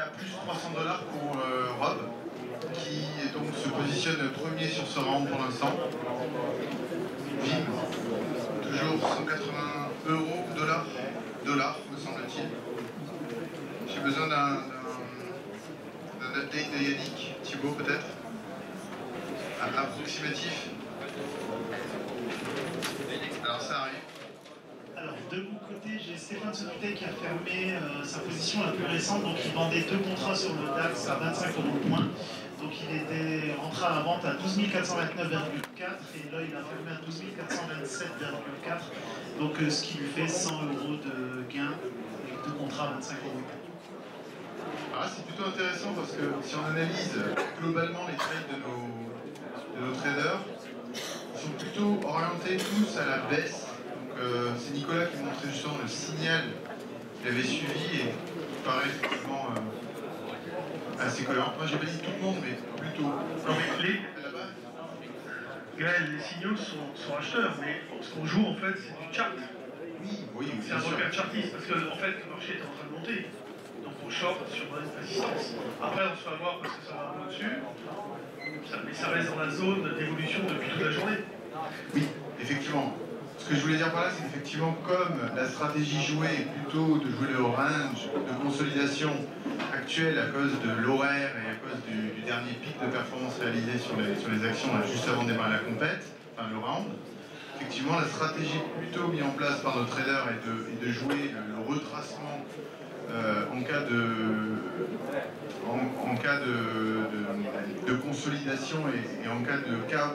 à plus 300 $ pour Rob, qui donc se positionne premier sur ce round pour l'instant. Vim, toujours 180 € ou dollars me semble-t-il. J'ai besoin d'un update de Yannick, Thibaut peut-être, approximatif. Alors ça arrive. Alors de mon côté, j'ai Stéphane Sotoutey qui a fermé sa position la plus récente, donc il vendait 2 contrats sur le DAX à 25 € le point. Donc il était rentré à la vente à 12 429,4 et là il a fermé à 12 427,4. Donc ce qui lui fait 100 € de gain avec 2 contrats à 25 €. Ah, c'est plutôt intéressant parce que si on analyse globalement les trades de nos traders, ils sont plutôt orientés tous à la baisse. C'est Nicolas qui montrait justement le signal qu'il avait suivi et qui paraît effectivement assez cohérent. Moi j'ai pas dit tout le monde, mais plutôt. Là-bas. Gaël, les signaux sont acheteurs, mais ce qu'on joue en fait c'est du chart. Oui, c'est un repère chartiste parce que en fait le marché est en train de monter. Donc on short sur une résistance. Après on se fait avoir parce que ça va un peu au-dessus, mais ça reste dans la zone d'évolution depuis toute la journée. Oui, effectivement. Ce que je voulais dire par là, c'est qu'effectivement, comme la stratégie jouée est plutôt de jouer le range de consolidation actuelle à cause de l'horaire et à cause du dernier pic de performance réalisé sur les actions là, juste avant de démarrer la compète, enfin le round, effectivement, la stratégie plutôt mise en place par nos traders est de jouer le retracement en cas de consolidation et en cas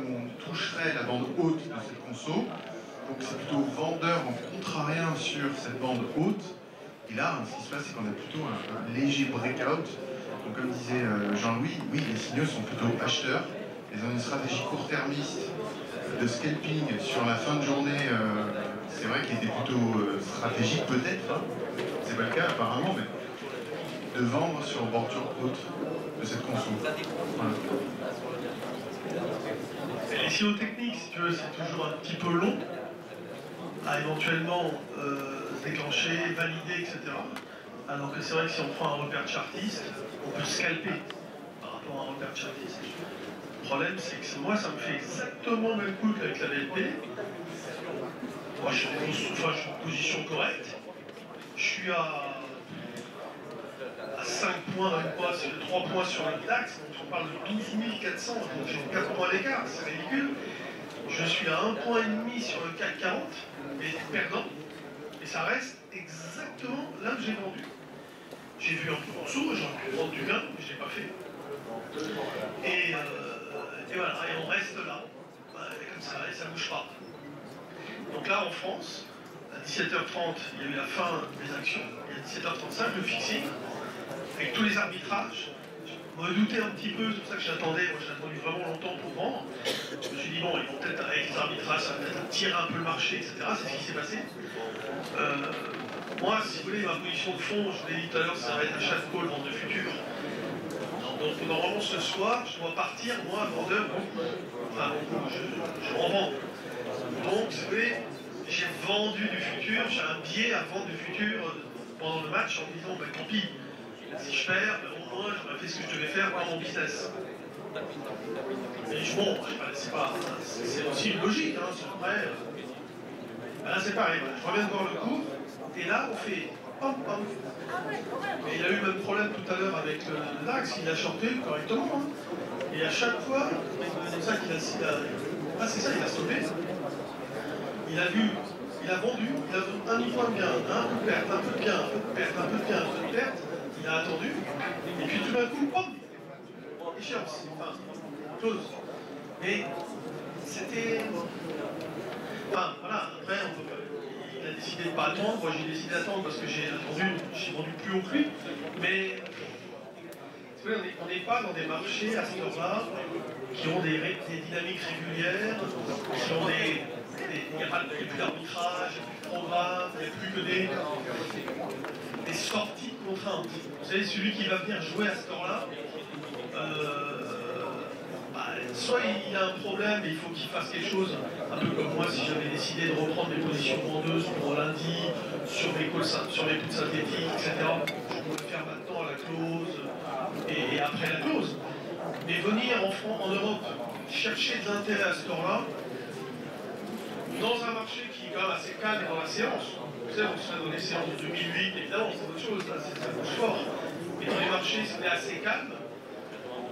où on toucherait la bande haute de cette conso. Donc c'est plutôt vendeur en contrarien sur cette bande haute. Et là, ce qui se passe, c'est qu'on a plutôt un léger breakout. Donc comme disait Jean-Louis, oui, les signaux sont plutôt acheteurs. Ils ont une stratégie court-termiste de scalping sur la fin de journée. C'est vrai qu'il était plutôt stratégique peut-être. Hein. C'est pas le cas apparemment, mais de vendre sur bordure haute de cette conso. Voilà. Et les signaux techniques, si tu veux, c'est toujours un petit peu long à éventuellement déclencher, valider, etc. Alors que c'est vrai que si on prend un repère chartiste, on peut scalper par rapport à un repère chartiste. Le problème, c'est que moi, ça me fait exactement le même coup qu'avec la VLP. Moi, je suis en position correcte. Je suis à 5 points, même pas, sur 3 points sur le DAX, donc on parle de 12 400, donc j'ai 4 points d'écart, c'est ridicule. Je suis à 1,5 point sur le CAC 40, mais perdant, et ça reste exactement là que j'ai vendu. J'ai vu un peu en dessous, j'aurais pu vendre du gain, mais je ne l'ai pas fait. Et voilà, et on reste là, comme ça, et ça ne bouge pas. Donc là, en France, à 17h30, il y a eu la fin des actions, et à 17h35, le fixing, avec tous les arbitrages. Je me doutais un petit peu, c'est pour ça que j'attendais, moi j'ai attendu vraiment longtemps pour vendre. Je me suis dit, bon, ils vont peut-être, avec les arbitrages, ça va peut-être tirer un peu le marché, etc. C'est ce qui s'est passé. Moi, si vous voulez, ma position de fond, je vous l'ai dit tout à l'heure, ça va être achat de call, vente de futur. Donc normalement ce soir, je dois partir, moi, vendeur, enfin, je revends. Donc, si vous voulez, j'ai vendu du futur, j'ai un biais à vendre du futur pendant le match en me disant, ben tant pis, si je perds, ben, au moins j'aurais fait ce que je devais faire dans mon business. Mais bon, c'est aussi une logique, hein, c'est vrai. Ben là c'est pareil, je reviens de voir le cours, et là on fait pam pam. Mais il a eu le même problème tout à l'heure avec le DAX, il a shorté correctement, hein. Et à chaque fois, c'est ça qu'il a stoppé. Il a vu, il a vendu, il a un point de gain, un peu de perte, un peu de gain, un peu de perte, un peu de gain, un peu de perte. Il a attendu, et puis tout d'un coup, pom, échéance, enfin, close. Mais c'était... Enfin, voilà, après, il a décidé de ne pas attendre, moi j'ai décidé d'attendre parce que j'ai attendu, j'ai vendu plus haut que lui, mais... On n'est pas dans des marchés à ce moment-là qui ont des dynamiques régulières, qui ont il n'y a plus d'arbitrage, il n'y a plus de programme, il n'y a plus que des sorties de contraintes. Vous savez, celui qui va venir jouer à ce temps-là, soit il a un problème et il faut qu'il fasse quelque chose, un peu comme moi si j'avais décidé de reprendre mes positions vendeuses pour lundi, sur mes coups synthétiques, etc. Je pourrais le faire maintenant à la close. après la dose. Mais venir en Europe chercher de l'intérêt à ce temps-là, dans un marché qui est quand même assez calme dans la séance. Vous savez, on serait dans les séances de 2008, évidemment, c'est autre chose, là, ça bouge fort. Mais dans les marchés, c'est assez calme.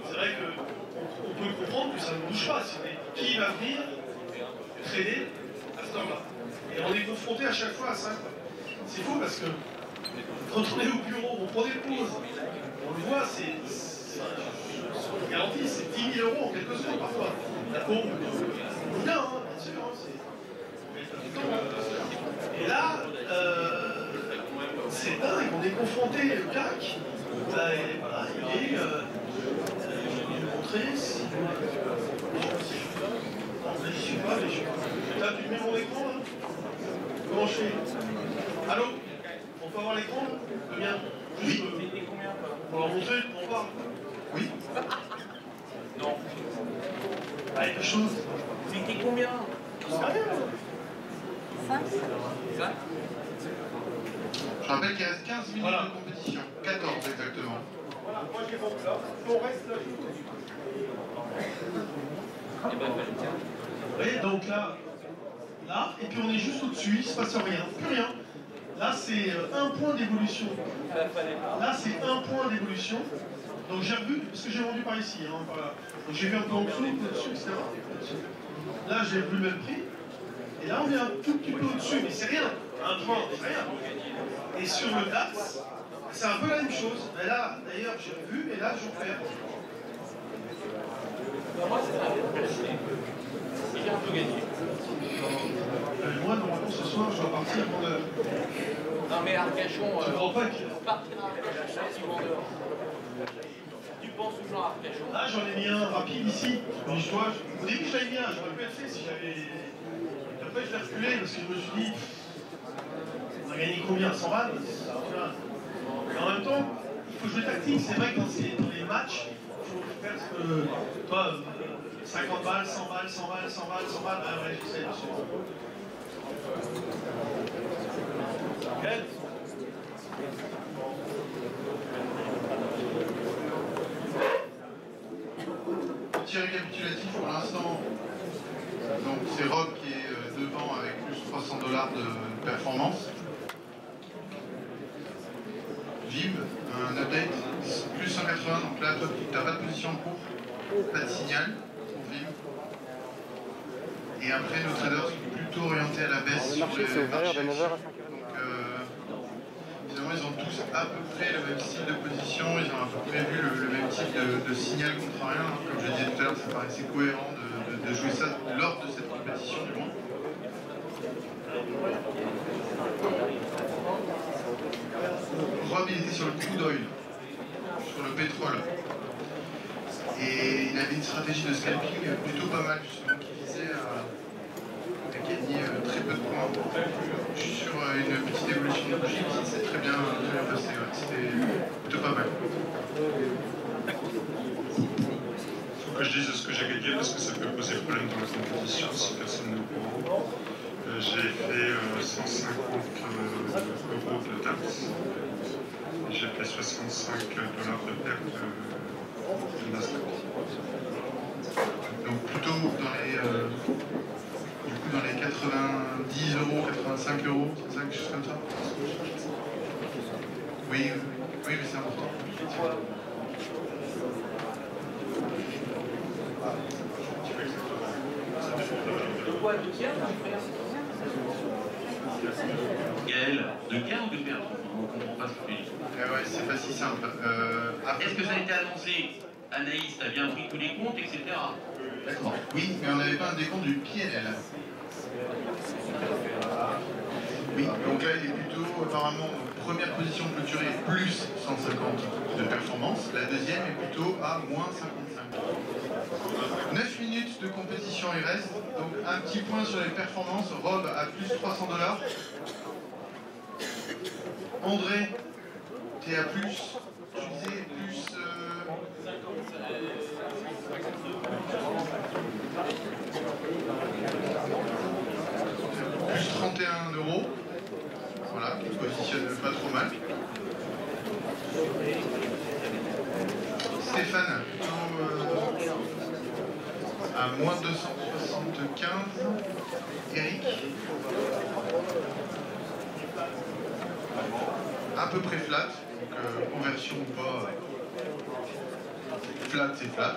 C'est vrai qu'on peut comprendre que ça ne bouge pas. Qui va venir trader à ce temps-là? Et on est confronté à chaque fois à ça. C'est fou parce que quand on est au bureau, on prend des pauses. On le voit, c'est garanti, c'est 10 000 € en quelques secondes parfois. La pompe, bien, hein, bien sûr. Et là, c'est dingue, on est confronté, le CAC, voilà, il est, je vais le montrer, si je suis pas, mais je... Là, tu mets mon écran, là? Comment je fais? Allô? On peut avoir l'écran, là? Combien? Oui. Pour leur montrer, on parle. Oui. Non. Ah, quelque chose. C'était combien? Ça rien. 5. Je rappelle qu'il reste 15 minutes Voilà. de compétition. 14 exactement. Voilà, moi j'ai mon plat. On reste là. Vous voyez, donc là, et puis on est juste au-dessus, il ne se passe rien, plus rien. Là, c'est 1 point d'évolution. Là, c'est 1 point d'évolution. Donc j'ai revu, parce que j'ai vendu par ici, hein, par là. Donc j'ai vu un peu en dessous, un peu au-dessus, etc. Là, j'ai revu le même prix. Et là, on est un tout petit peu au-dessus, mais c'est rien. 1 point, c'est rien. Et sur le DAX, c'est un peu la même chose. Mais là, d'ailleurs, j'ai revu, et là, je perds. J'ai un peu gagné. Moi, normalement, ce soir, je dois partir avant l'heure. Non mais Arcachon, Je crois pas qu'il... partir à Arcachon, si vendeur. Tu penses toujours à Arcachon? Là, j'en ai mis un rapide ici. Mais je dois... Au début, je l'avais mis un, j'aurais pu être fait si j'avais... Après, je l'ai reculé parce que je me suis dit... On a gagné combien? 100 balles? Mais en même temps, il faut jouer tactique. C'est vrai que dans les matchs, il faut faire ce que... Toi, 50 balles, 100 balles, 100 balles, 100 balles, 100 balles... Ah ouais, je sais, monsieur. Quel? Petit récapitulatif pour l'instant. Donc c'est Rob qui est devant avec plus 300 $ de performance. Vib, un update, plus 180, donc là toi tu n'as pas de position en cours, pas de signal pour Vib. Et après nos traders sont plutôt orientés à la baisse sur les marchés actions. Finalement ils ont tous à peu près le même style de position, ils ont à peu près vu le même type de signal contrarien. Comme je disais tout à l'heure, ça paraissait cohérent de jouer ça lors de cette compétition du moins. Rob il était sur le crude oil, sur le pétrole. Et il avait une stratégie de scalping plutôt pas mal justement qui visait à gagner très peu de points. Je suis sur une petite évolution de bougie qui s'est très bien passé. Ouais. C'était plutôt pas mal. Il faut que je dise ce que j'ai gagné parce que ça peut poser problème dans la compétition si personne n'est au courant. J'ai fait 150 € de DAX. J'ai fait 65 $ de perte de Nasdaq. Donc plutôt dans les, dans les 90 €, 85 €, c'est ça, quelque chose comme ça? Oui, oui, mais c'est important. Gaël, de gain ou de perte? On ne comprend pas ce que tu dis. Ouais, c'est pas si simple. Est-ce que ça a été annoncé? Anaïs, t'as bien pris tous les comptes, etc. D'accord. Oui, mais on n'avait pas un décompte du PNL. Oui, donc là il est plutôt apparemment première position clôturée plus 150 de performance, la deuxième est plutôt à moins 55. 9 minutes de compétition il reste, donc un petit point sur les performances, Rob à plus 300 $. André, t'es à plus, tu disais plus... plus 31 €. Voilà, qui positionne pas trop mal. Stéphane à moins 275. Eric. À peu près flat, donc conversion ou pas, flat c'est flat.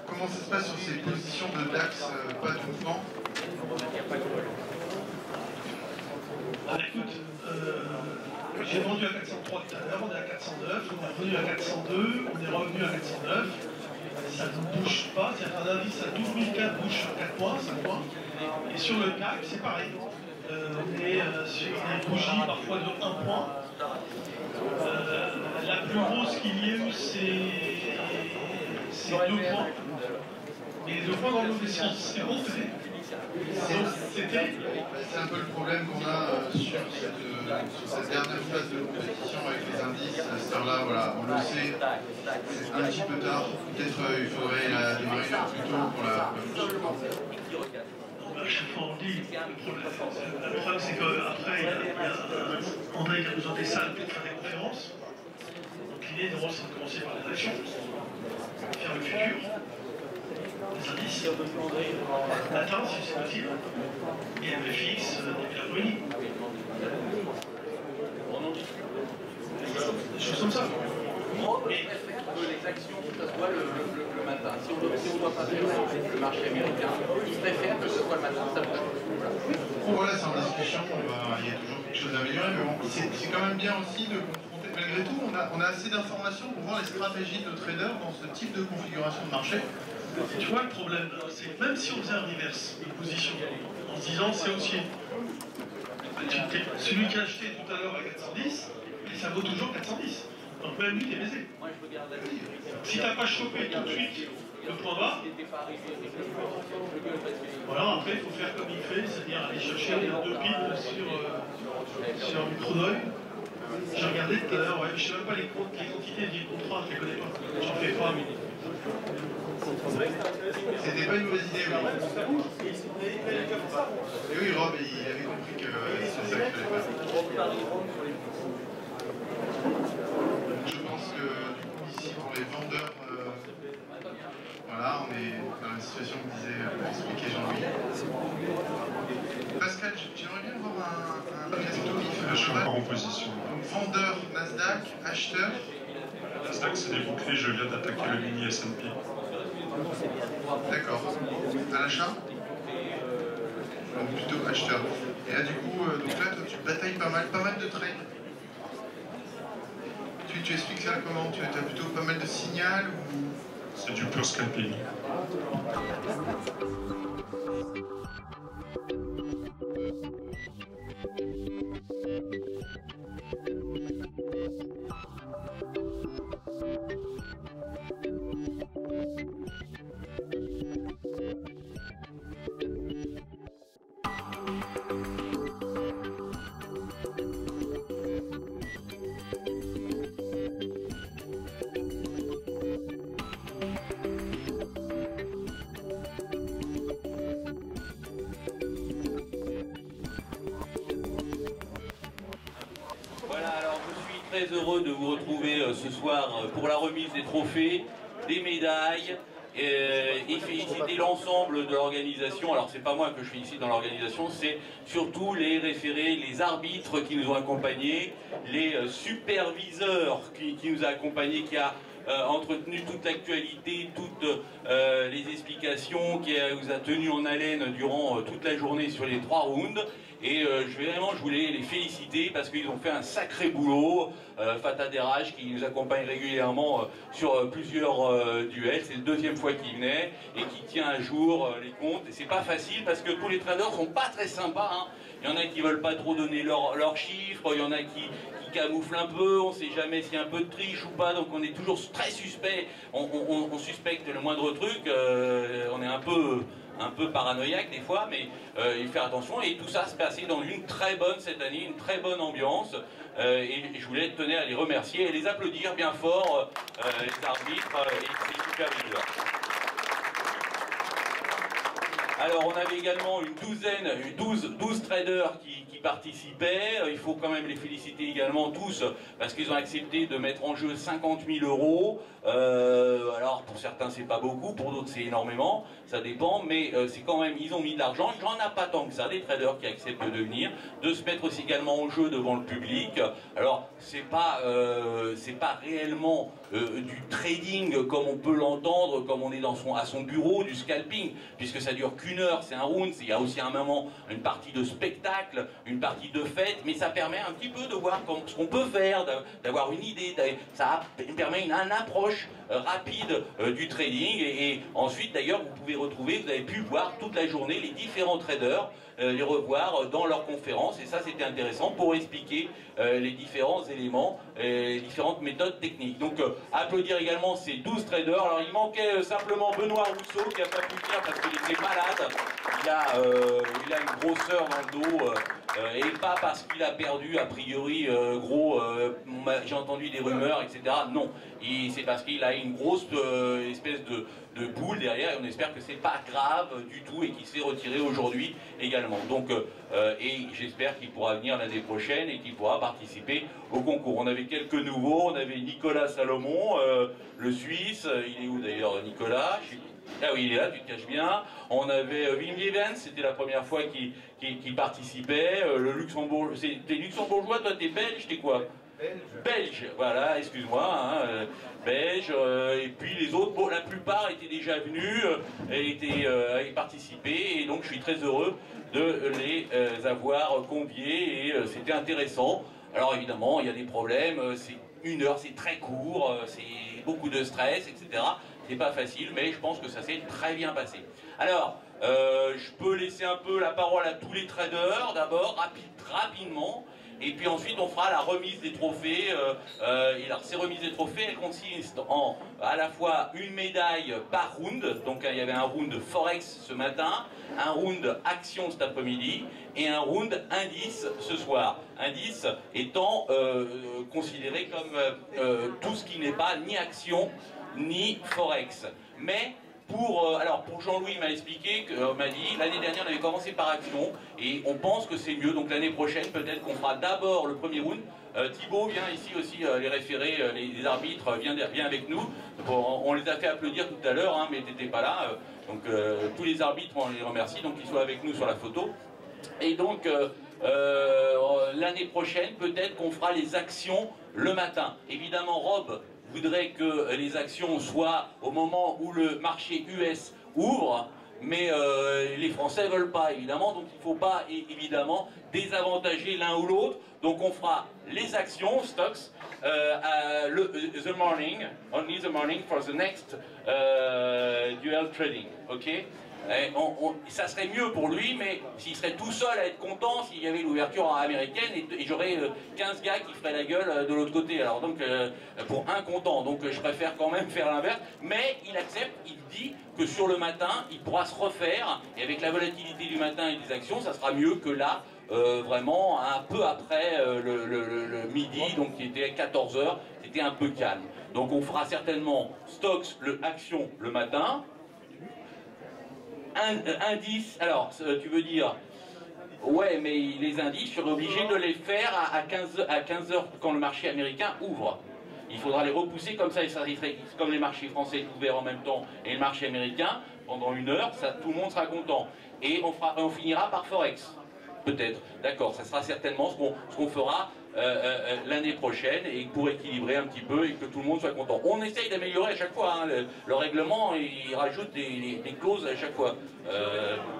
Comment ça se passe sur ces positions de DAX, pas de mouvement? Écoute, j'ai vendu à 403 tout à l'heure, on est à 409, on est revenu à 402, on est revenu à 409. Ça ne bouge pas, c'est-à-dire un indice à 12 004 bouge sur 4 points, 5 points. Et sur le CAC, c'est pareil. On est sur des bougies parfois de 1 point. La plus grosse qu'il y ait eu, c'est 2 points. Mais 2 points dans le mauvais sens. C'est bon, c'est un peu le problème qu'on a sur cette dernière phase de compétition avec les indices. À cette heure-là, voilà, on le sait, c'est un petit peu tard. Peut-être il faudrait la démarrer plus tôt pour la à chaque fois on le dit, le problème c'est qu'après, André a besoin des salles pour faire des conférences. Donc l'idée, c'est de commencer par les actions, faire le futur, les indices, matin si c'est possible, et MFX, début d'après-midi. Des choses comme ça. Mais les actions, que ce soit le matin. Si on doit passer le marché américain, ils préfèrent que ce soit le matin, ça peut être. Voilà, c'est en discussion, il y a toujours quelque chose à améliorer, mais bon, c'est quand même bien aussi de confronter. Malgré tout, on a assez d'informations pour voir les stratégies de traders dans ce type de configuration de marché. Tu vois, le problème, c'est que même si on faisait un reverse de position, en se disant c'est haussier, celui qui a acheté tout à l'heure à 410, ça vaut toujours 410. Donc même lui, il est baisé. Si tu n'as pas chopé tout de suite le point bas, voilà, après il faut faire comme il fait, c'est-à-dire aller chercher les 2 pips sur un micro-d'œil. J'ai regardé tout à l'heure, ouais, je ne sais même pas les quantités des contrats, je ne les connais pas. J'en fais pas, mais... C'était pas une mauvaise idée, oui. Et oui, Rob, il avait compris que c'est ça qu'il fallait faire. Je pense que du coup, ici, pour les vendeurs, voilà, on est dans la situation que disait, expliquait Jean-Louis. Pascal, j'aimerais bien avoir un Je suis encore en position. Donc, vendeur Nasdaq, acheteur. Nasdaq, c'est des boucliers, je viens d'attaquer le mini S&P. D'accord. À l'achat? Donc plutôt acheteur. Et là, du coup, donc là, toi, tu batailles pas mal de trades. Tu expliques ça comment? Tu as plutôt pas mal de signal ou... C'est du pur scalping. Très heureux de vous retrouver ce soir pour la remise des trophées, des médailles et féliciter l'ensemble de l'organisation. Alors c'est pas moi que je félicite dans l'organisation, c'est surtout les référés, les arbitres qui nous ont accompagnés, les superviseurs qui nous ont accompagnés, qui a entretenu toute l'actualité, toutes les explications, qui vous a tenu en haleine durant toute la journée sur les 3 rounds. Et je voulais les féliciter parce qu'ils ont fait un sacré boulot. Fatah Deraj qui nous accompagne régulièrement sur plusieurs duels, c'est la 2e fois qu'il venait et qui tient à jour les comptes. Et c'est pas facile parce que tous les traders sont pas très sympas, hein. Il y en a qui veulent pas trop donner leurs chiffres, il y en a qui camouflent un peu, on sait jamais s'il y a un peu de triche ou pas, donc on est toujours très suspect, on suspecte le moindre truc, on est un peu paranoïaque des fois, mais il faut faire attention, et tout ça se passait dans une très bonne cette année, une très bonne ambiance, et je voulais tenir à les remercier et les applaudir bien fort, les arbitres et les superviseurs. Alors on avait également une douzaine, 12 traders qui participaient. Il faut quand même les féliciter également tous parce qu'ils ont accepté de mettre en jeu 50 000 €. Alors pour certains c'est pas beaucoup, pour d'autres c'est énormément, ça dépend, mais c'est quand même, ils ont mis de l'argent. Il n'y en a pas tant que ça, des traders qui acceptent de venir, de se mettre aussi également en jeu devant le public. Alors c'est pas réellement du trading comme on peut l'entendre, comme on est à son bureau, du scalping, puisque ça dure qu'une heure, c'est un round, il y a aussi un moment, une partie de spectacle, une partie de fête, mais ça permet un petit peu de voir ce qu'on peut faire, d'avoir une idée, ça permet une approche rapide du trading, et ensuite d'ailleurs vous pouvez retrouver, vous avez pu voir toute la journée les différents traders, les revoir dans leurs conférences, et ça c'était intéressant pour expliquer les différents éléments, les différentes méthodes techniques. Donc applaudir également ces 12 traders. Alors il manquait simplement Benoît Rousseau qui n'a pas pu venir parce qu'il était malade, il a une grosseur dans le dos, et pas parce qu'il a perdu a priori j'ai entendu des rumeurs, etc. Non, c'est parce qu'il a une grosse espèce de boule derrière, et on espère que c'est pas grave du tout et qu'il se fait retirer aujourd'hui également. Donc, et j'espère qu'il pourra venir l'année prochaine et qu'il pourra participer au concours. On avait quelques nouveaux, on avait Nicolas Salomon, le Suisse, il est où d'ailleurs Nicolas? Ah oui, il est là, tu te caches bien. On avait Wim Lievens, c'était la première fois qu'il participait. Le Luxembourg, t'es luxembourgeois, toi t'es belge, t'es quoi? Belge, voilà, excuse-moi, hein, belge, et puis les autres, bon, la plupart étaient déjà venus, avaient participé, et donc je suis très heureux de les avoir conviés, et c'était intéressant. Alors évidemment, il y a des problèmes, c'est une heure, c'est très court, c'est beaucoup de stress, etc. C'est pas facile, mais je pense que ça s'est très bien passé. Alors, je peux laisser un peu la parole à tous les traders, d'abord, rapidement, et puis ensuite on fera la remise des trophées. Et alors ces remises des trophées, elles consistent en à la fois une médaille par round, donc il y avait un round Forex ce matin, un round Action cet après-midi, et un round Indice ce soir. Indice étant considéré comme tout ce qui n'est pas ni Action, ni Forex. Mais pour Jean-Louis, il m'a expliqué, m'a dit, l'année dernière on avait commencé par Action et on pense que c'est mieux, donc l'année prochaine peut-être qu'on fera d'abord le premier round. Thibaut vient ici aussi, les référés, les arbitres, vient avec nous. On les a fait applaudir tout à l'heure, hein, mais t'étais pas là. Donc tous les arbitres, on les remercie, donc ils soient avec nous sur la photo. Et donc l'année prochaine, peut-être qu'on fera les actions le matin. Évidemment, Rob voudrait que les actions soient au moment où le marché US ouvre, mais les Français ne veulent pas, évidemment, donc il ne faut pas, évidemment, désavantager l'un ou l'autre. Donc on fera les actions, stocks, the morning, only the morning for the next dual trading, ok? Ça serait mieux pour lui, mais s'il serait tout seul à être content s'il y avait l'ouverture américaine et j'aurais 15 gars qui feraient la gueule de l'autre côté. Alors donc pour un content, donc je préfère quand même faire l'inverse. Mais il accepte, il dit que sur le matin il pourra se refaire et avec la volatilité du matin et des actions, ça sera mieux que là. Vraiment un peu après le midi, donc qui était 14 h, c'était un peu calme. Donc on fera certainement stocks, action le matin. Indice, alors tu veux dire, ouais, mais les indices, je serai obligé de les faire à 15 h quand le marché américain ouvre. Il faudra les repousser comme ça, et ça serait comme les marchés français ouverts en même temps et le marché américain pendant une heure, ça, tout le monde sera content. Et on finira par Forex, peut-être. D'accord, ça sera certainement ce qu'on fera l'année prochaine et pour équilibrer un petit peu et que tout le monde soit content. On essaye d'améliorer à chaque fois, hein, le règlement, il rajoute des clauses à chaque fois.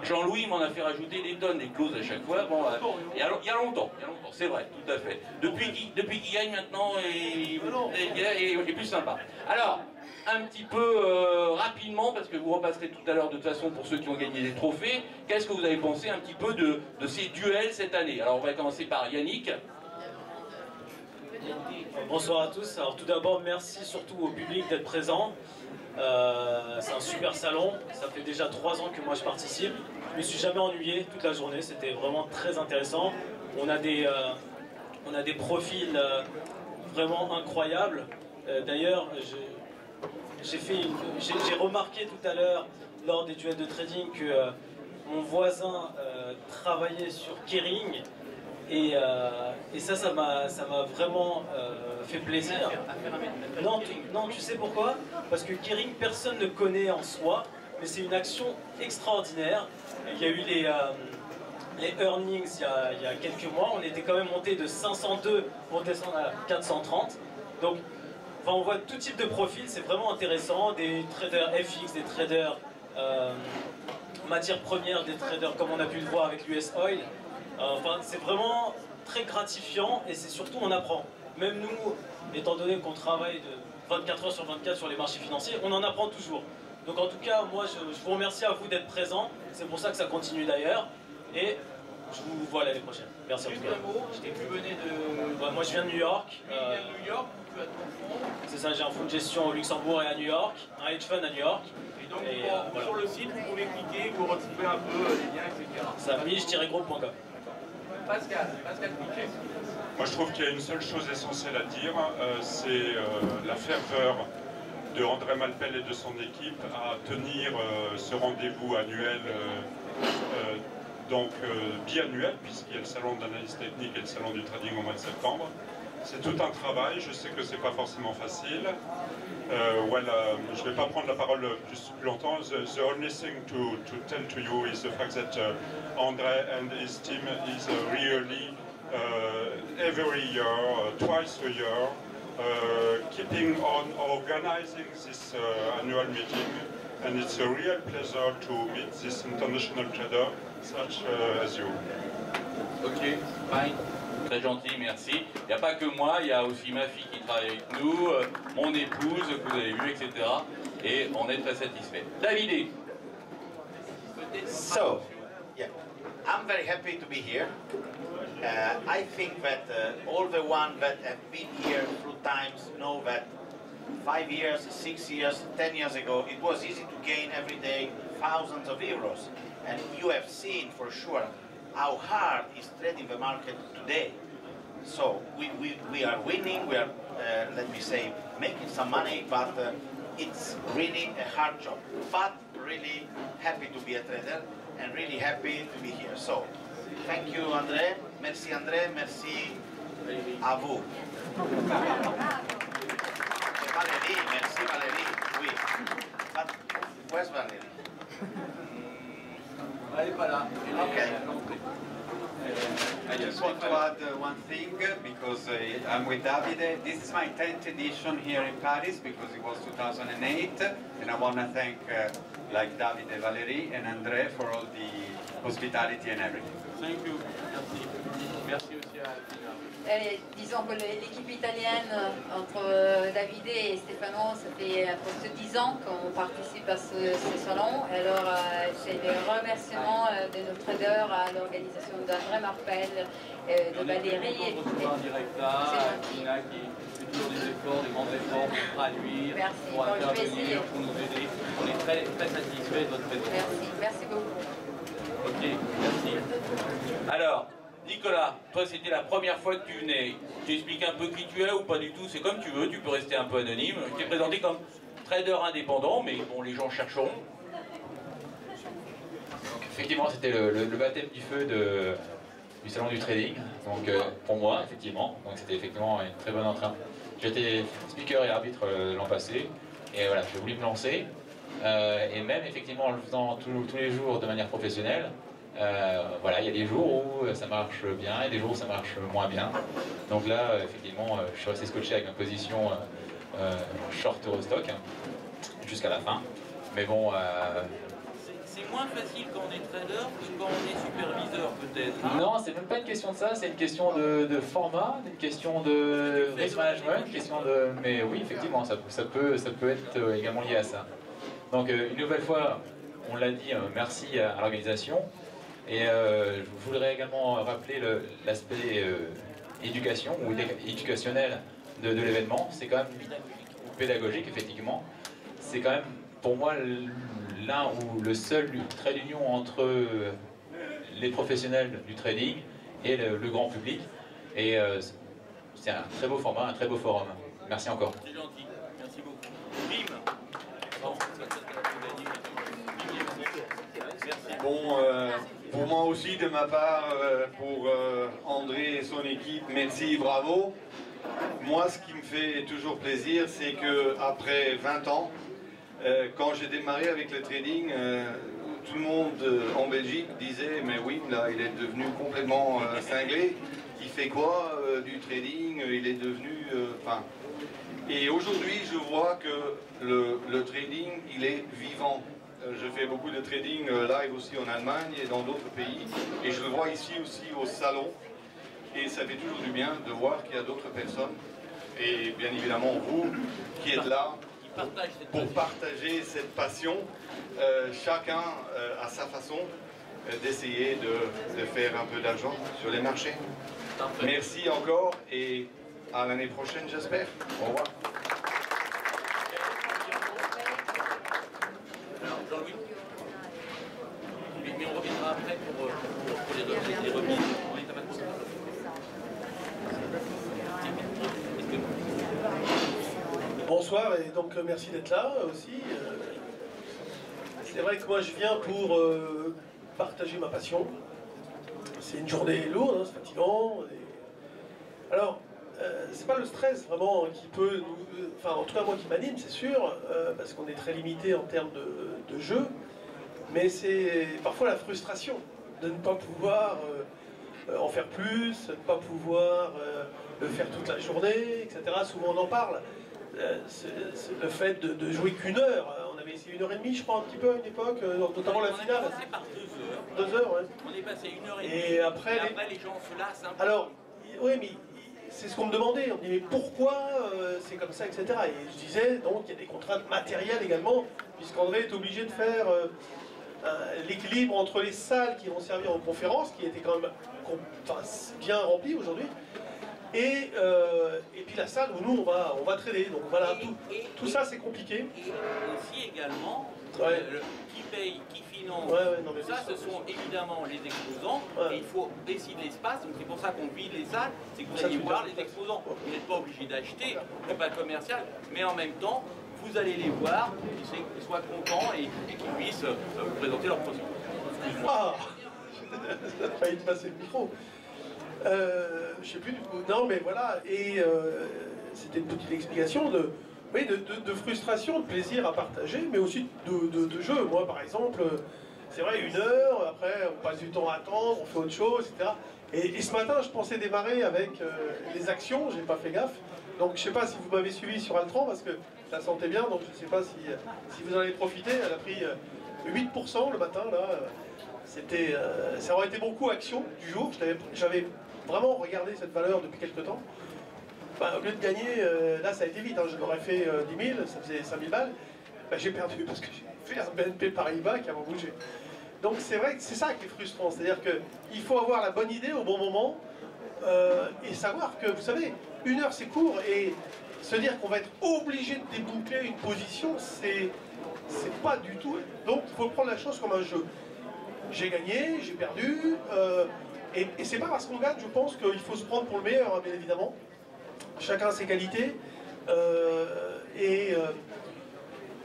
Jean-Louis m'en a fait rajouter des tonnes, des clauses à chaque fois. Bon, il y a longtemps, c'est vrai, tout à fait. Depuis qu'il gagne maintenant, il est plus sympa. Alors, un petit peu rapidement, parce que vous repasserez tout à l'heure de toute façon pour ceux qui ont gagné des trophées, qu'est-ce que vous avez pensé un petit peu de ces duels cette année? Alors on va commencer par Yannick. Bonsoir à tous. Alors tout d'abord, merci surtout au public d'être présent. C'est un super salon. Ça fait déjà 3 ans que moi je participe. Je me suis jamais ennuyé toute la journée. C'était vraiment très intéressant. On a des profils vraiment incroyables. D'ailleurs, j'ai remarqué tout à l'heure lors des duels de trading que mon voisin travaillait sur Kering et ça m'a vraiment fait plaisir. Non, tu sais pourquoi? Parce que Kering, personne ne connaît en soi, mais c'est une action extraordinaire. Il y a eu les earnings il y a quelques mois, on était quand même monté de 502 pour descendre à 430. Donc, enfin, on voit tout type de profil, c'est vraiment intéressant. Des traders FX, des traders matières premières, des traders comme on a pu le voir avec l'US Oil. Enfin, c'est vraiment très gratifiant et c'est surtout on apprend. Même nous, étant donné qu'on travaille de 24 heures sur 24 sur les marchés financiers, on en apprend toujours. Donc en tout cas, moi je vous remercie à vous d'être présents. C'est pour ça que ça continue d'ailleurs. Et je vous vois l'année prochaine. Merci en tout cas. Tu venais de... Ouais, moi je viens de New York. Tu viens de New York, tu as ton fonds. C'est ça, j'ai un fonds de gestion au Luxembourg et à New York, un hedge fund à New York. Et donc voilà. sur le site, vous pouvez cliquer, vous retrouvez un peu les liens, etc. Ça miche-groupe.com. Pascal Pichet. Moi je trouve qu'il y a une seule chose essentielle à dire, c'est la ferveur de André Malpel et de son équipe à tenir ce rendez-vous annuel, donc biannuel, puisqu'il y a le salon de l'analyse technique et le salon du trading au mois de septembre. C'est tout un travail, je sais que c'est pas forcément facile. Je ne vais pas prendre la parole plus longtemps. The only thing to tell to you is the fact that André and his team is really every year, twice a year, keeping on organizing this annual meeting, and it's a real pleasure to meet this international trader such as you. Ok, fine. Très gentil, merci. Il n'y a pas que moi, il y a aussi ma fille qui travaille avec nous, mon épouse que vous avez vu, etc. Et on est très satisfaits. David. So, yeah, I'm very happy to be here. I think that all the ones that have been here through times know that 5 years, 6 years, 10 years ago, it was easy to gain every day thousands of euros. And you have seen for sure how hard is trading the market today. So we are winning, we are, let me say, making some money, but it's really a hard job. But really happy to be a trader and really happy to be here. So, thank you André, merci à vous. Valérie, merci Valérie, oui. But where's Valérie? Elle n'est pas là. Okay. I just want to add one thing, because I'm with Davide. This is my 10th edition here in Paris, because it was 2008, and I want to thank, like Davide, Valérie, and André for all the hospitality and everything. Thank you. Merci. Merci aussi à Tina. Disons que l'équipe italienne, entre Davide et Stefano, ça fait presque 10 ans qu'on participe à ce salon. Alors, c'est des remerciements de nos traders à l'organisation d'André Marpel, de Valérie. On en direct là, Tina qui fait toujours des efforts, des grands efforts pour traduire, pour intervenir, pour nous aider. On est très, très satisfait de votre présence. Merci beaucoup. Ok, merci. Alors, Nicolas, toi c'était la première fois que tu venais. Tu expliques un peu qui tu es ou pas du tout, c'est comme tu veux, tu peux rester un peu anonyme. Tu t'es présenté comme trader indépendant, mais bon, les gens chercheront. Donc, effectivement, c'était le baptême du feu du salon du trading, donc pour moi, effectivement. Donc c'était effectivement une très bonne entrée. J'étais speaker et arbitre l'an passé, et voilà, j'ai voulu me lancer. Et même effectivement en le faisant tous les jours de manière professionnelle, voilà, il y a des jours où ça marche bien et des jours où ça marche moins bien. Donc là, effectivement, je suis resté scotché avec ma position short Eurostock jusqu'à la fin. Mais bon... C'est moins facile quand on est trader que quand on est superviseur peut-être. Hein? Non, c'est même pas une question de ça, c'est une question de format, une question de risk management, une question de... Mais oui, effectivement, ça peut être également lié à ça. Donc une nouvelle fois, on l'a dit, merci à l'organisation. Et je voudrais également rappeler l'aspect éducation ou éducationnel de l'événement. C'est quand même pédagogique, effectivement. C'est quand même, pour moi, l'un ou le seul trait d'union entre les professionnels du trading et le grand public. Et c'est un très beau format, un très beau forum. Merci encore. C'est gentil, merci beaucoup. Bim. Bon. Bon, pour moi aussi, de ma part, pour André et son équipe, merci, bravo. Moi, ce qui me fait toujours plaisir, c'est qu'après 20 ans, quand j'ai démarré avec le trading, tout le monde en Belgique disait « mais oui, là, il est devenu complètement cinglé. Il fait quoi du trading? Il est devenu... Et aujourd'hui, je vois que le trading, il est vivant. Je fais beaucoup de trading live aussi en Allemagne et dans d'autres pays. Et je le vois ici aussi au salon. Et ça fait toujours du bien de voir qu'il y a d'autres personnes. Et bien évidemment, vous qui êtes là pour partager cette passion. Chacun à sa façon d'essayer de faire un peu d'argent sur les marchés. Merci encore et à l'année prochaine, j'espère. Au revoir. Alors, Jean-Louis. Mais on reviendra après pour les remises. Bonsoir et donc merci d'être là aussi. C'est vrai que moi je viens pour partager ma passion. C'est une journée lourde, hein, c'est fatigant. Alors, c'est pas le stress vraiment qui peut nous... Enfin, en tout cas moi qui m'anime, c'est sûr, parce qu'on est très limité en termes de jeu. Mais c'est parfois la frustration de ne pas pouvoir en faire plus, de ne pas pouvoir le faire toute la journée, etc. Souvent on en parle. Le fait de jouer qu'une heure, on avait essayé 1h30 je crois un petit peu à une époque, notamment la finale. On est passé par 2 heures. 2 heures, ouais. On est passé 1h30 et après les gens se lassent un peu. Alors, oui mais c'est ce qu'on me demandait, on me dit mais pourquoi c'est comme ça, etc. Et je disais donc il y a des contraintes matérielles également, puisqu'André est obligé de faire l'équilibre entre les salles qui vont servir en conférence, qui étaient quand même bien remplies aujourd'hui, et puis la salle où nous on va trader. Donc voilà, tout ça c'est compliqué. Et aussi également, qui paye, qui finance, tout ça ce sont évidemment les exposants, et il faut décider l'espace, donc c'est pour ça qu'on vide les salles, c'est que vous allez voir les exposants. Vous n'êtes pas obligé d'acheter, c'est pas commercial, mais en même temps, vous allez les voir, qu'ils soient contents et qu'ils puissent vous présenter leurs produits. Excuse-moi. J'ai failli te passer le micro. Je sais plus du coup. Non mais voilà, et c'était une petite explication de frustration, de plaisir à partager, mais aussi de jeu. Moi par exemple, c'est vrai, 1 heure, après on passe du temps à attendre, on fait autre chose, etc. Et ce matin je pensais démarrer avec les actions, j'ai pas fait gaffe. Donc je sais pas si vous m'avez suivi sur Altran parce que ça sentait bien, donc je sais pas si vous en avez profité. Elle a pris 8% le matin là. Ça aurait été beaucoup action du jour. J'avais vraiment regardé cette valeur depuis quelques temps. Au lieu de gagner, là ça a été vite, hein, je l'aurais fait 10 000, ça faisait 5 000 balles. J'ai perdu parce que j'ai fait un BNP Paribas qui a bougé. Donc c'est vrai que c'est ça qui est frustrant, c'est-à-dire qu'il faut avoir la bonne idée au bon moment et savoir que, vous savez, 1 heure c'est court et se dire qu'on va être obligé de déboucler une position, c'est pas du tout. Donc il faut prendre la chose comme un jeu. J'ai gagné, j'ai perdu, et c'est pas parce qu'on gagne, je pense qu'il faut se prendre pour le meilleur, hein, bien évidemment. Chacun a ses qualités,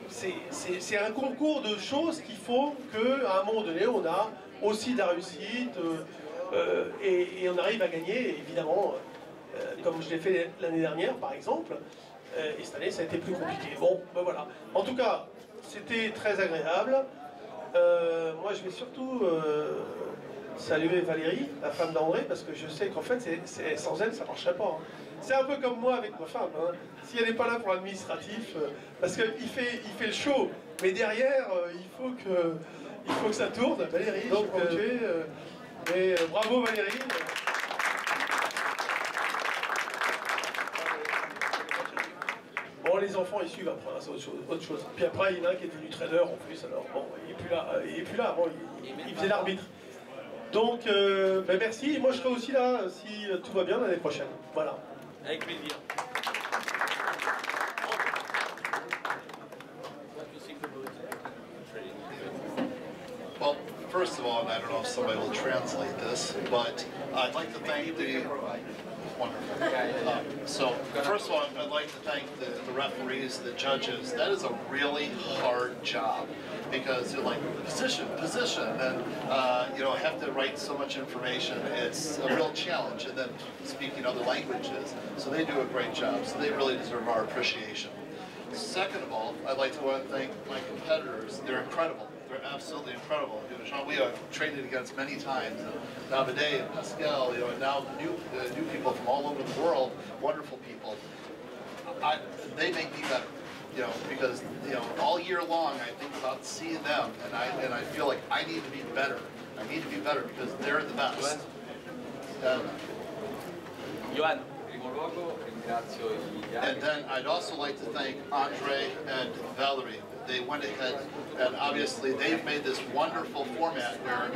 c'est un concours de choses qu'il faut qu'à un moment donné, on a aussi de la réussite, et on arrive à gagner, évidemment, comme je l'ai fait l'année dernière, par exemple, et cette année, ça a été plus compliqué. Bon, ben voilà. En tout cas, c'était très agréable. Moi, je vais surtout saluer Valérie, la femme d'André, parce que je sais qu'en fait, sans elle, ça ne marcherait pas. Hein. C'est un peu comme moi avec ma femme. Hein. Si elle n'est pas là pour l'administratif, parce qu'il fait le show, mais derrière, il faut que ça tourne. Valérie, donc, bravo Valérie. Bon, les enfants ils suivent après, c'est autre chose. Puis après, il y en a un qui est devenu trader en plus, alors bon, il n'est plus là, avant, il faisait l'arbitre. Donc, merci, moi je serai aussi là si tout va bien l'année prochaine. Voilà. Avec plaisir. Well, first of all, I don't know if somebody will translate this, but I'd like to thank wonderful. So first of all, I'd like to thank the referees, the judges. That is a really hard job because you're like position, and you know, have to write so much information. It's a real challenge, and then speaking other languages. So they do a great job. So they really deserve our appreciation. Second of all, I'd like to thank my competitors. They're incredible. They're absolutely incredible. You know, Jean-Louis I've trained against many times. Davide and Pascal, you know, and now new people from all over the world, wonderful people. They make me better, you know, because you know all year long I think about seeing them, and I feel like I need to be better. I need to be better because they're the best. Johan. And then I'd also like to thank Andre and Valerie. They went ahead, and obviously they've made this wonderful format where,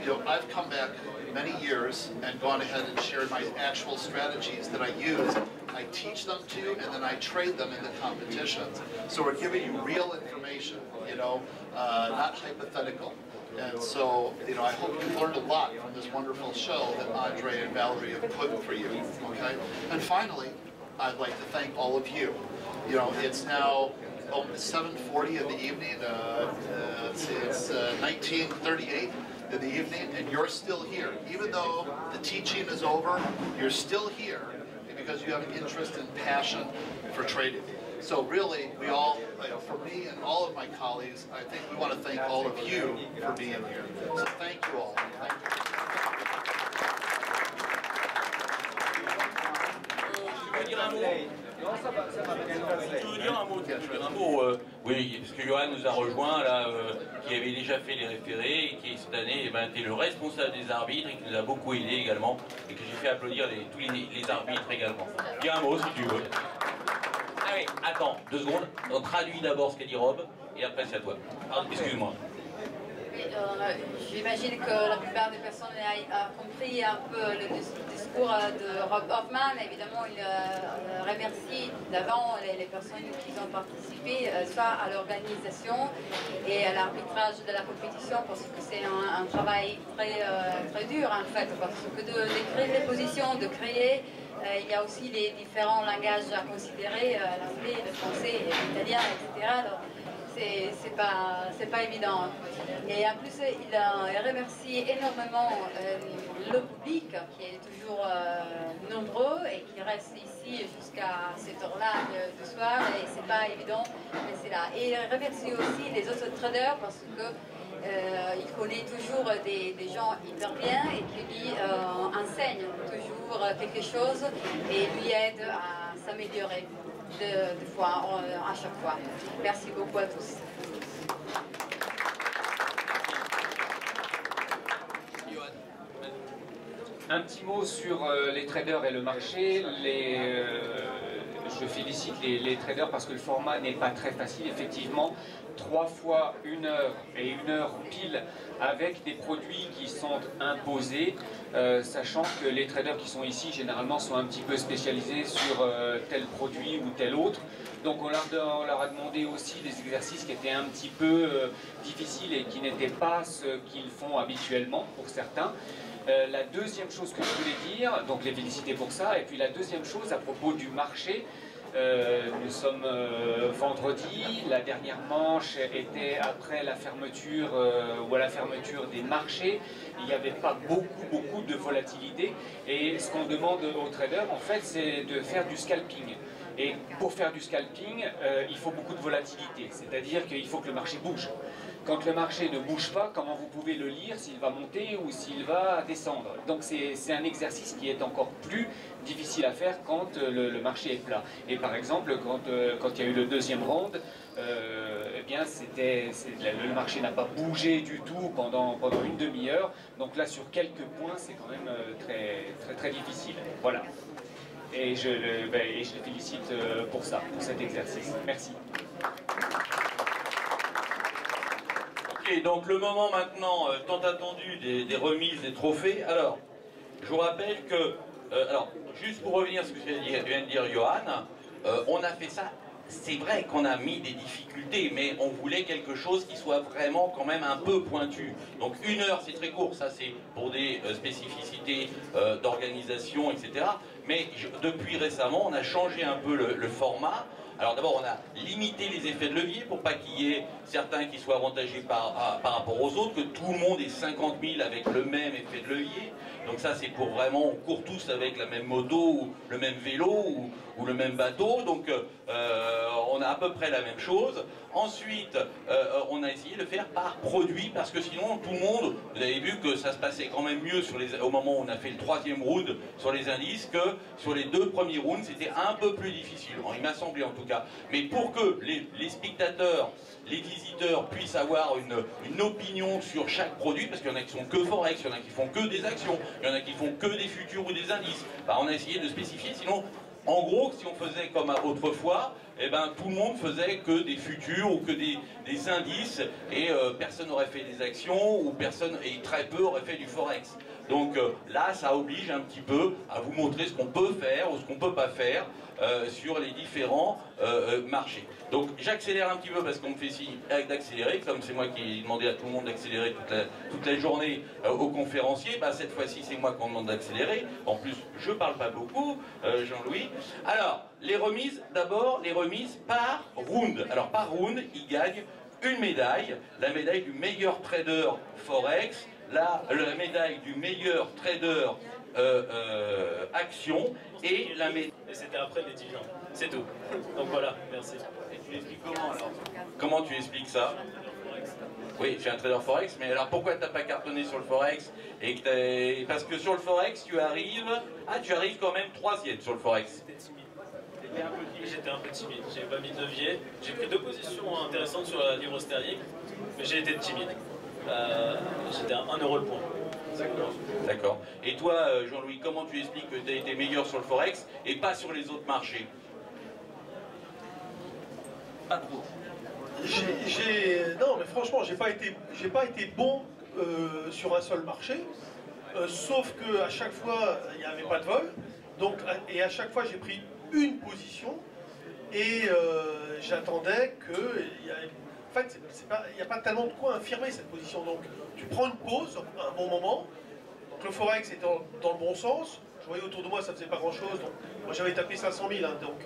you know, I've come back many years and gone ahead and shared my actual strategies that I use. I teach them to you, and then I trade them in the competitions. So we're giving you real information, you know, not hypothetical. And so, you know, I hope you've learned a lot from this wonderful show that Andre and Valerie have put for you, okay? And finally, I'd like to thank all of you. You know, it's now 7:40 in the evening, it's 19:38 in the evening, and you're still here. Even though the teaching is over, you're still here because you have an interest and passion for trading. So really, we all, you know, for me and all of my colleagues, I think we want to thank all of you for being here. So thank you all. Thank oui, parce que Johan nous a rejoint là, qui avait déjà fait les référés et qui cette année était le responsable des arbitres et qui nous a beaucoup aidé également et que j'ai fait applaudir tous les arbitres également. Dis un mot si tu veux. Ah oui, attends, 2 secondes. On traduit d'abord ce qu'a dit Rob et après c'est à toi. Excuse-moi. J'imagine que la plupart des personnes ont compris un peu le discours de Rob Hoffman. Évidemment, il remercie d'avant les personnes qui ont participé, soit à l'organisation et à l'arbitrage de la compétition, parce que c'est un travail très dur en fait, parce que d'écrire les positions, de créer, il y a aussi les différents langages à considérer, l'anglais, le français, l'italien, etc. Alors, c'est pas évident. Et en plus, il remercie énormément le public qui est toujours nombreux et qui reste ici jusqu'à cette heure-là du soir. Et c'est pas évident, mais c'est là. Et il remercie aussi les autres traders parce que il connaît toujours des gens hyper bien et qui lui enseignent toujours quelque chose et lui aide à s'améliorer de fois à chaque fois. Merci beaucoup à tous. Un petit mot sur les traders et le marché. Je félicite les traders parce que le format n'est pas très facile. Effectivement, 3 fois 1 heure et 1 heure pile avec des produits qui sont imposés, sachant que les traders qui sont ici généralement sont un petit peu spécialisés sur tel produit ou tel autre. Donc on leur a demandé aussi des exercices qui étaient un petit peu difficiles et qui n'étaient pas ce qu'ils font habituellement pour certains. La deuxième chose que je voulais dire, donc les féliciter pour ça, et puis la deuxième chose à propos du marché, nous sommes vendredi, la dernière manche était après la fermeture ou à la fermeture des marchés. Il n'y avait pas beaucoup de volatilité et ce qu'on demande aux traders en fait c'est de faire du scalping. Et pour faire du scalping, il faut beaucoup de volatilité, c'est-à-dire qu'il faut que le marché bouge. Quand le marché ne bouge pas, comment vous pouvez le lire s'il va monter ou s'il va descendre? Donc c'est un exercice qui est encore plus difficile à faire quand le marché est plat. Et par exemple, quand il y a eu le deuxième round, eh bien le marché n'a pas bougé du tout pendant une demi-heure. Donc là, sur quelques points, c'est quand même très difficile. Voilà. Et je les félicite pour ça, pour cet exercice. Merci. Ok, donc le moment maintenant tant attendu des remises des trophées. Alors, je vous rappelle que, alors, juste pour revenir à ce que vient de dire Johan, on a fait ça c'est vrai qu'on a mis des difficultés, mais on voulait quelque chose qui soit vraiment quand même un peu pointu. Donc 1 heure, c'est très court, ça c'est pour des spécificités d'organisation, etc. Mais depuis récemment, on a changé un peu le format. Alors d'abord, on a limité les effets de levier pour pas qu'il y ait certains qui soient avantagés par rapport aux autres, que tout le monde ait 50 000 avec le même effet de levier. Donc ça, c'est pour vraiment, on court tous avec la même moto, ou le même vélo, ou le même bateau. Donc on a à peu près la même chose. Ensuite, on a essayé de faire par produit, parce que sinon, tout le monde, vous avez vu que ça se passait quand même mieux au moment où on a fait le 3e round sur les indices, que sur les 2 premiers rounds, c'était un peu plus difficile. Bon, il m'a semblé en tout cas. Mais pour que les spectateurs, les visiteurs puissent avoir une opinion sur chaque produit, parce qu'il y en a qui sont que Forex, il y en a qui font que des actions, il y en a qui font que des futurs ou des indices. Bah, on a essayé de spécifier, sinon, en gros, si on faisait comme autrefois, eh ben, tout le monde faisait que des futurs ou que des indices, et personne n'aurait fait des actions, ou personne, et très peu auraient fait du Forex. Donc là, ça oblige un petit peu à vous montrer ce qu'on peut faire ou ce qu'on ne peut pas faire sur les différents marchés. Donc j'accélère un petit peu parce qu'on me fait signe d'accélérer, comme c'est moi qui ai demandé à tout le monde d'accélérer toute la journée aux conférenciers, bah, cette fois-ci c'est moi qu'on demande d'accélérer. En plus, je parle pas beaucoup, Jean-Louis. Alors, les remises, d'abord, les remises par round. Alors par round, ils gagnent une médaille, la médaille du meilleur trader Forex, la médaille du meilleur trader action et la médaille... Et c'était après les dividendes, c'est tout. Donc voilà, merci. Et tu expliques comment alors? Comment tu expliques ça? Oui, je suis un trader Forex, mais alors pourquoi t'as pas cartonné sur le Forex? Parce que sur le Forex, tu arrives quand même 3e sur le Forex. J'étais un peu timide, j'ai pas mis de levier. J'ai pris 2 positions intéressantes sur la livre sterling, mais j'ai été timide. J'étais à 1 euro le point. D'accord. Et toi, Jean-Louis, comment tu expliques que tu as été meilleur sur le Forex et pas sur les autres marchés? Pas trop. Non, mais franchement, j'ai pas été bon sur un seul marché, sauf que à chaque fois, il n'y avait pas de vol. Donc, et à chaque fois, j'ai pris une position et j'attendais que... En fait, il n'y a pas tellement de quoi infirmer cette position. Donc, tu prends une pause à un bon moment. Donc, le Forex est dans le bon sens. Je voyais autour de moi, ça ne faisait pas grand-chose. Moi, j'avais tapé 500 000. Hein, donc,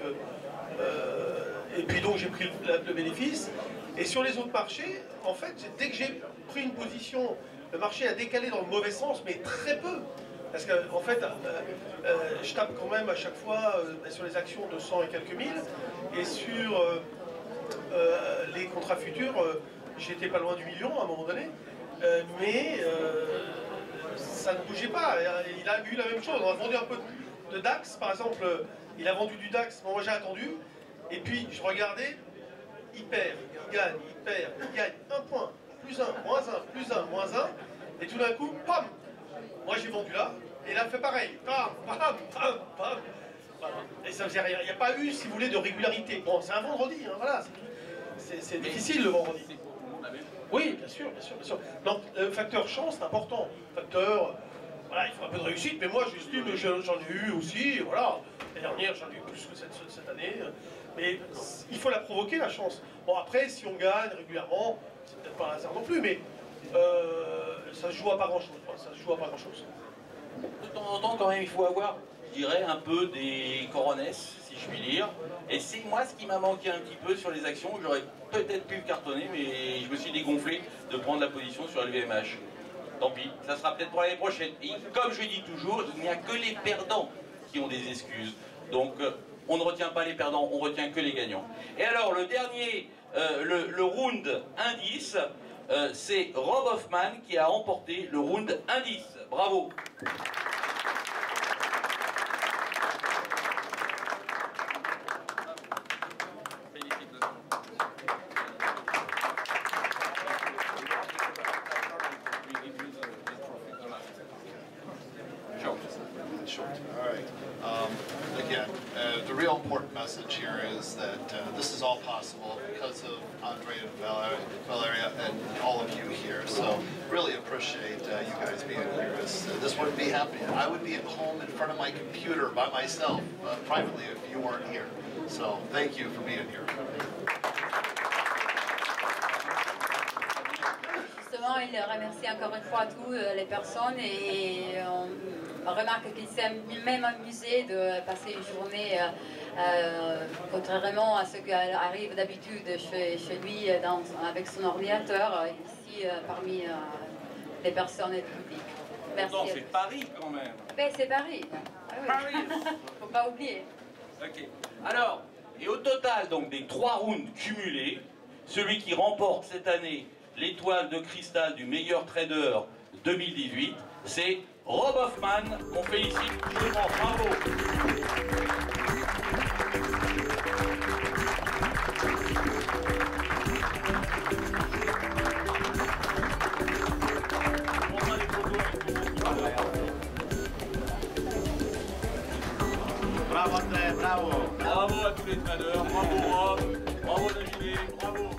et puis, donc, j'ai pris le bénéfice. Et sur les autres marchés, en fait, dès que j'ai pris une position, le marché a décalé dans le mauvais sens, mais très peu. Parce qu'en fait, je tape quand même à chaque fois sur les actions de 100 et quelques mille. Et sur... les contrats futurs, j'étais pas loin du million à un moment donné, mais ça ne bougeait pas. Il a eu la même chose. On a vendu un peu de DAX, par exemple. Il a vendu du DAX, moi j'ai attendu, et puis je regardais, il perd, il gagne, il perd, il gagne, 1 point, plus 1, moins 1, plus 1, moins 1, et tout d'un coup, pam, moi j'ai vendu là, et il a fait pareil, pam, pam, pam, pam. Voilà. Et ça faisait rien. Il n'y a pas eu, si vous voulez, de régularité. Bon, c'est un vendredi, hein, voilà. C'est difficile le vendredi. Oui, bien sûr, bien sûr, bien sûr. Donc, le facteur chance, c'est important. Facteur, voilà, il faut un peu de réussite, mais moi, j'estime que j'en ai eu aussi, voilà. L'année dernière, j'en ai eu plus que cette année. Mais il faut la provoquer, la chance. Bon, après, si on gagne régulièrement, c'est peut-être pas un hasard non plus, mais ça se joue à pas grand-chose. Ça se joue à pas grand-chose. De temps en temps, quand même, il faut avoir, je dirais, un peu des coronesses, si je puis dire. Et c'est moi ce qui m'a manqué un petit peu sur les actions. J'aurais peut-être pu cartonner, mais je me suis dégonflé de prendre la position sur LVMH. Tant pis, ça sera peut-être pour l'année prochaine. Et comme je dis toujours, il n'y a que les perdants qui ont des excuses. Donc, on ne retient pas les perdants, on retient que les gagnants. Et alors, le dernier, le round indice, c'est Rob Hoffman qui a remporté le round indice. Bravo! short. All right. Again, the real important message here is that this is all possible because of Andre and Valeria and all of you here. So really appreciate you guys being here. This wouldn't be happening. I would be at home in front of my computer by myself, privately, if you weren't here. So thank you for being here. Justement, il remercie encore une fois toutes les personnes et on remarque qu'il s'est même amusé de passer une journée, contrairement à ce qui arrive d'habitude chez lui avec son ordinateur, ici parmi les personnes et le public. Merci. Non, c'est Paris quand même. Ben, c'est Paris. Ah, oui. Paris. Faut pas oublier. Ok. Alors, et au total donc des 3 rounds cumulés, celui qui remporte cette année l'étoile de cristal du meilleur trader 2018, c'est Rob Hoffman. On félicite Clément, bravo. Bravo André, bravo. Bravo à tous les traders, bravo Rob, bravo David, bravo.